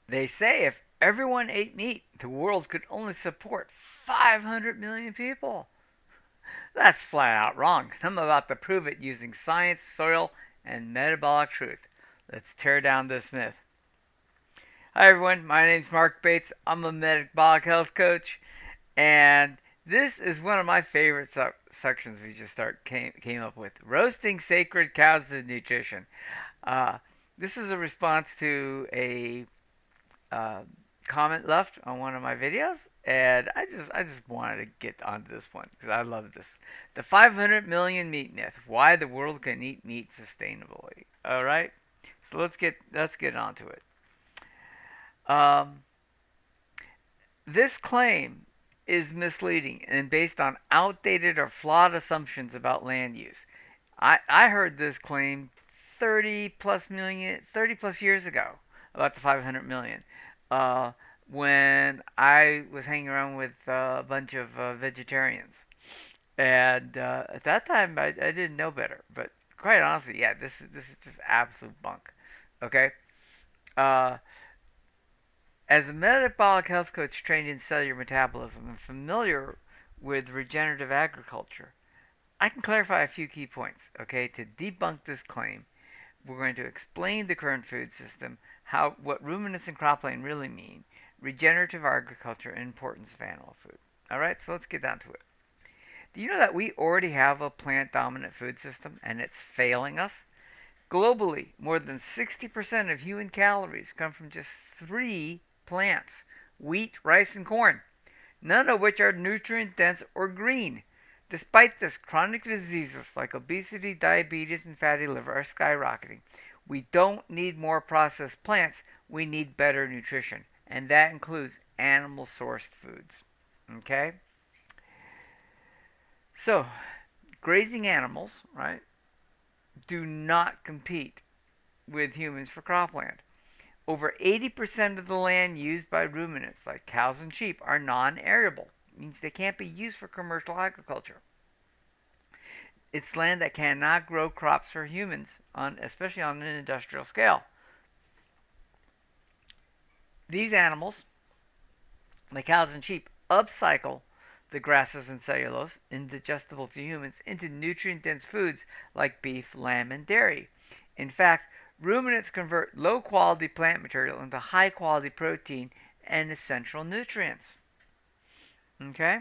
They say if everyone ate meat, the world could only support 500 million people. That's flat out wrong. I'm about to prove it using science, soil, and metabolic truth. Let's tear down this myth. Hi everyone, my name's Marc Bates. I'm a metabolic health coach, and this is one of my favorite sections we just came up with: roasting sacred cows of nutrition. Uh, this is a response to a uh, comment left on one of my videos, and I just wanted to get onto this one because I love this. The 500 million meat myth: why the world can eat meat sustainably. All right, so let's get onto it. Um, this claim is misleading and based on outdated or flawed assumptions about land use. I heard this claim 30 plus years ago about the 500 million. Uh, when I was hanging around with a bunch of vegetarians. And at that time, I didn't know better. But quite honestly, yeah, this is just absolute bunk. Okay? Uh, as a metabolic health coach trained in cellular metabolism and familiar with regenerative agriculture, I can clarify a few key points. Okay? To debunk this claim, we're going to explain the current food system, what ruminants and cropland really mean, regenerative agriculture, and importance of animal food. All right, so let's get down to it. Do you know that we already have a plant dominant food system and it's failing us? Globally, more than 60% of human calories come from just three plants: wheat, rice, and corn, none of which are nutrient dense or green. Despite this, chronic diseases like obesity, diabetes, and fatty liver are skyrocketing. We don't need more processed plants, we need better nutrition, and that includes animal sourced foods. Okay? So, grazing animals, right, do not compete with humans for cropland. Over 80% of the land used by ruminants, like cows and sheep, are non arable. It means they can't be used for commercial agriculture. It's land that cannot grow crops for humans, especially on an industrial scale. These animals, like cows and sheep, upcycle the grasses and cellulose, indigestible to humans, into nutrient dense foods like beef, lamb, and dairy. In fact, ruminants convert low quality plant material into high quality protein and essential nutrients. Okay?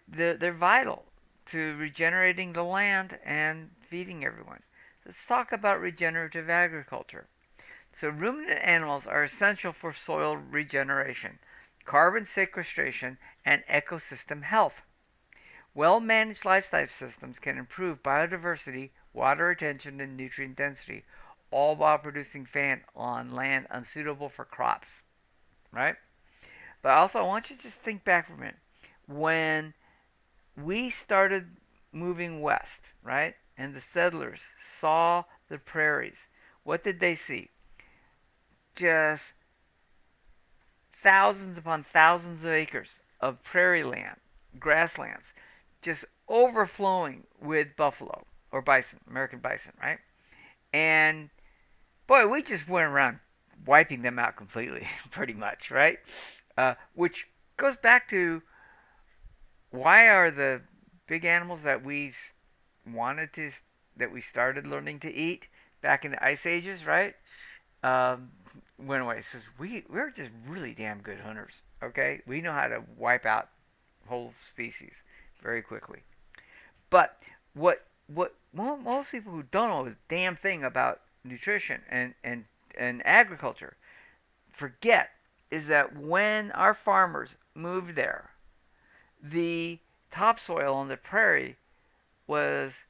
They're vital to regenerating the land and feeding everyone. Let's talk about regenerative agriculture. So, ruminant animals are essential for soil regeneration, carbon sequestration, and ecosystem health. Well managed lifestyle systems can improve biodiversity, water retention, and nutrient density, all while producing fan on land unsuitable for crops. Right? But also, I want you to just think back for a minute. When we started moving west, right, and the settlers saw the prairies, what did they see? Just thousands upon thousands of acres of prairie land, grasslands, just overflowing with buffalo or bison, American bison, right? And boy, we just went around wiping them out completely, pretty much, right? Which goes back to why are the big animals that we wanted to, that we started learning to eat back in the ice ages, right? Um, went away. It says we're just really damn good hunters. Okay, we know how to wipe out whole species very quickly. But most people who don't know a damn thing about nutrition and agriculture forget is that when our farmers moved there, the topsoil on the prairie was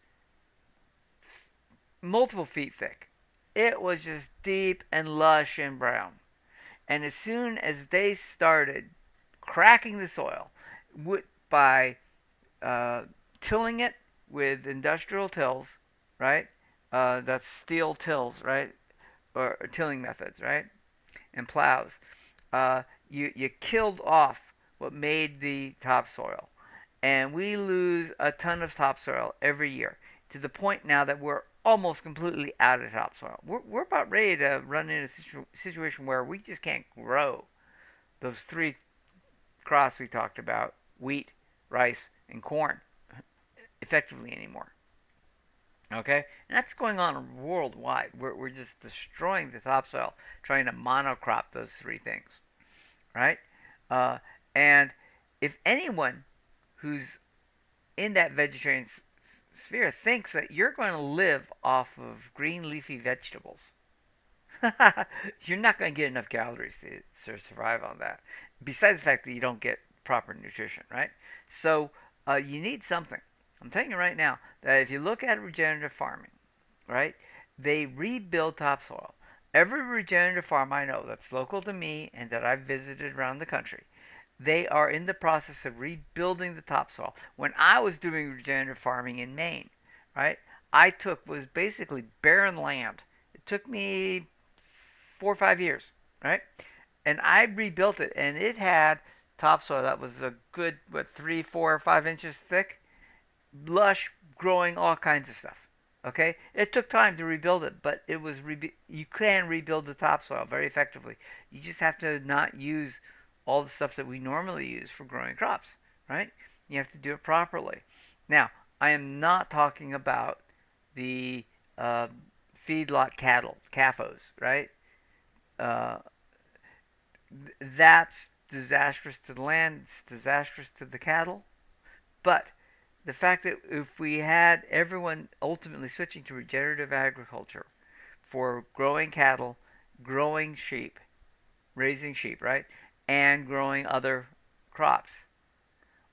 multiple feet thick. It was just deep and lush and brown. And as soon as they started cracking the soil by tilling it with industrial tills, right? That's steel tills, right? Or tilling methods, right? And plows. You killed off what made the topsoil. And we lose a ton of topsoil every year to the point now that we're almost completely out of topsoil. We're about ready to run into a situation where we just can't grow those three crops we talked about, wheat, rice, and corn, effectively anymore. Okay? And that's going on worldwide. We're just destroying the topsoil, trying to monocrop those three things, right? Uh, and if anyone who's in that vegetarian sphere thinks that you're going to live off of green leafy vegetables, you're not going to get enough calories to survive on that. Besides the fact that you don't get proper nutrition, right? So you need something. I'm telling you right now that if you look at regenerative farming, right, they rebuild topsoil. Every regenerative farm I know that's local to me and that I've visited around the country, they are in the process of rebuilding the topsoil. When I was doing regenerative farming in Maine, right, I took was basically barren land. It took me 4 or 5 years, right? And I rebuilt it, and it had topsoil that was a good, what, 3, 4, or 5 inches thick, lush, growing all kinds of stuff. Okay, it took time to rebuild it, but it was you can rebuild the topsoil very effectively. You just have to not use all the stuff that we normally use for growing crops, right? You have to do it properly. Now, I am not talking about the uh, feedlot cattle, CAFOs, right? Uh, that's disastrous to the land. It's disastrous to the cattle. But the fact that if we had everyone ultimately switching to regenerative agriculture for growing cattle, growing sheep, raising sheep, right, and growing other crops,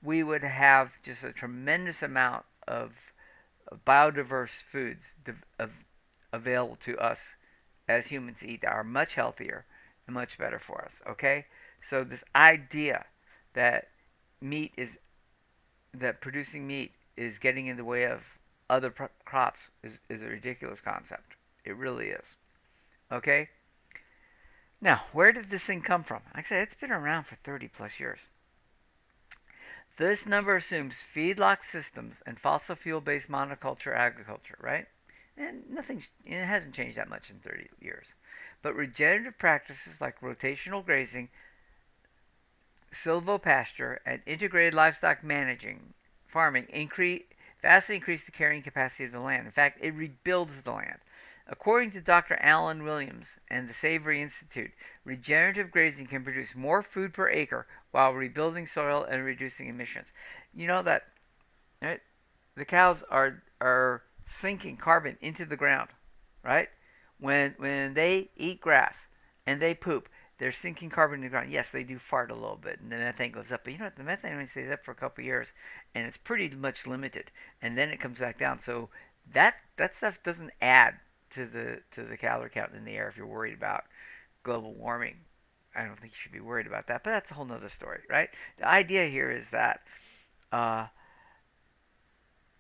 we would have just a tremendous amount of biodiverse foods available to us as humans to eat that are much healthier and much better for us. Okay, so this idea that meat is that producing meat is getting in the way of other crops is a ridiculous concept. It really is. Okay? Now, where did this thing come from? Like I said, it's been around for 30 plus years. This number assumes feedlot systems and fossil fuel based monoculture agriculture, right? And it hasn't changed that much in 30 years. But regenerative practices like rotational grazing, silvopasture, and integrated livestock managing farming vastly increase the carrying capacity of the land. In fact, it rebuilds the land. According to Dr. Alan Williams and the Savory Institute, regenerative grazing can produce more food per acre while rebuilding soil and reducing emissions. You know that, right? The cows are sinking carbon into the ground, right? When they eat grass and they poop, they're sinking carbon in the ground. Yes, they do fart a little bit, and the methane goes up. But you know what? The methane only stays up for a couple of years, and it's pretty much limited, and then it comes back down. So that stuff doesn't add to the calorie count in the air if you're worried about global warming. I don't think you should be worried about that, but that's a whole nother story, right? The idea here is that uh,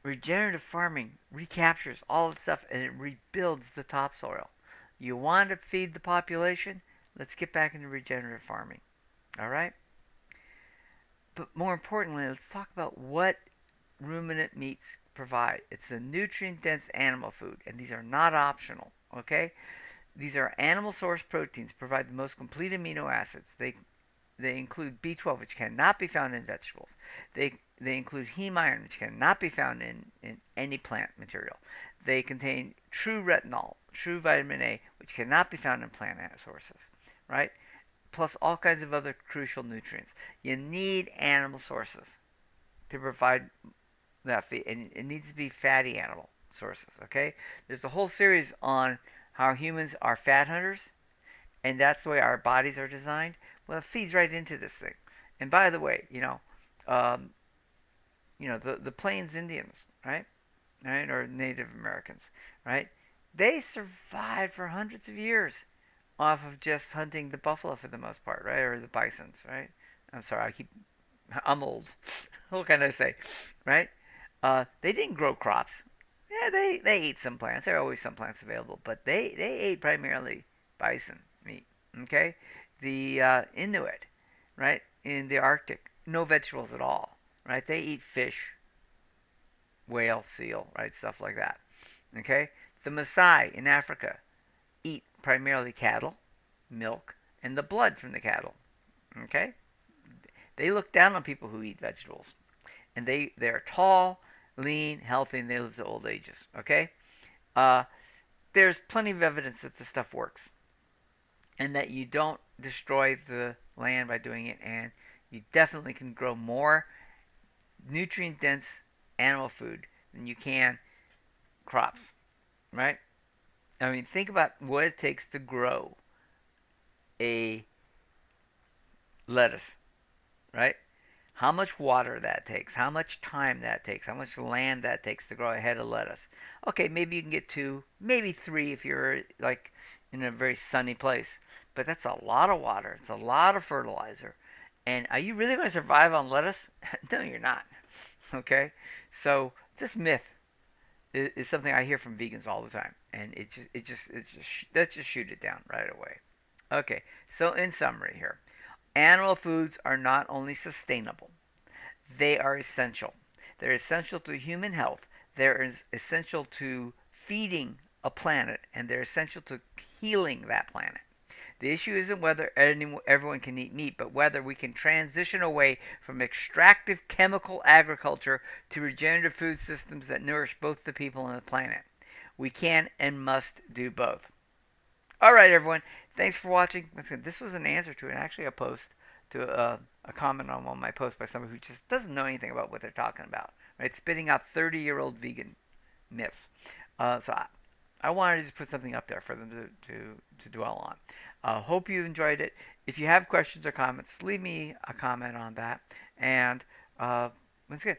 regenerative farming recaptures all the stuff and it rebuilds the topsoil. You want to feed the population? Let's get back into regenerative farming. All right? But more importantly, let's talk about what ruminant meats provide. It's a nutrient dense animal food, and these are not optional. Okay? These are animal source proteins, provide the most complete amino acids. They include B12, which cannot be found in vegetables. They include heme iron, which cannot be found in any plant material. They contain true retinol, true vitamin A, which cannot be found in plant sources, right? Plus all kinds of other crucial nutrients. You need animal sources to provide that feed, and it needs to be fatty animal sources, okay? There's a whole series on how humans are fat hunters, and that's the way our bodies are designed. Well, it feeds right into this thing. And by the way, um, the Plains Indians, right, or Native Americans, right? They survived for hundreds of years off of just hunting the buffalo for the most part, right, or the bisons, right? I'm sorry, I'm old. What can I say, right? They didn't grow crops. Yeah, they ate some plants. There are always some plants available, but they ate primarily bison meat. Okay, the Inuit, right, in the Arctic, no vegetables at all. Right, they eat fish, whale, seal, right, stuff like that. Okay, The Maasai in Africa eat primarily cattle, milk, and the blood from the cattle. Okay? They look down on people who eat vegetables. And they're tall, lean, healthy, and they live to old ages. Okay? Uh, there's plenty of evidence that this stuff works. And that you don't destroy the land by doing it. And you definitely can grow more nutrient dense animal food than you can crops. Right? I mean, think about what it takes to grow a lettuce, right? How much water that takes, how much time that takes, how much land that takes to grow a head of lettuce. Okay, maybe you can get two, maybe three if you're like in a very sunny place. But that's a lot of water. It's a lot of fertilizer. And are you really going to survive on lettuce? No, you're not. Okay? So this myth is something I hear from vegans all the time, and let's just shoot it down right away. Okay, so in summary here, animal foods are not only sustainable, they are essential. They're essential to human health. They're essential to feeding a planet, and they're essential to healing that planet. The issue isn't whether everyone can eat meat, but whether we can transition away from extractive chemical agriculture to regenerative food systems that nourish both the people and the planet. We can and must do both. All right, everyone. Thanks for watching. This was an answer to actually a post to a comment on one of my posts by someone who just doesn't know anything about what they're talking about. Right? Spitting out 30-year-old vegan myths. I wanted to just put something up there for them to dwell on. Hope you enjoyed it. If you have questions or comments, leave me a comment on that. And once again,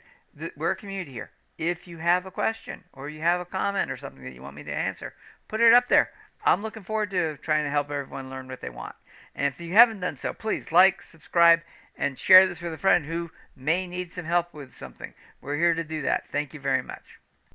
we're a community here. If you have a question or you have a comment or something that you want me to answer, put it up there. I'm looking forward to trying to help everyone learn what they want. And if you haven't done so, please like, subscribe, and share this with a friend who may need some help with something. We're here to do that. Thank you very much.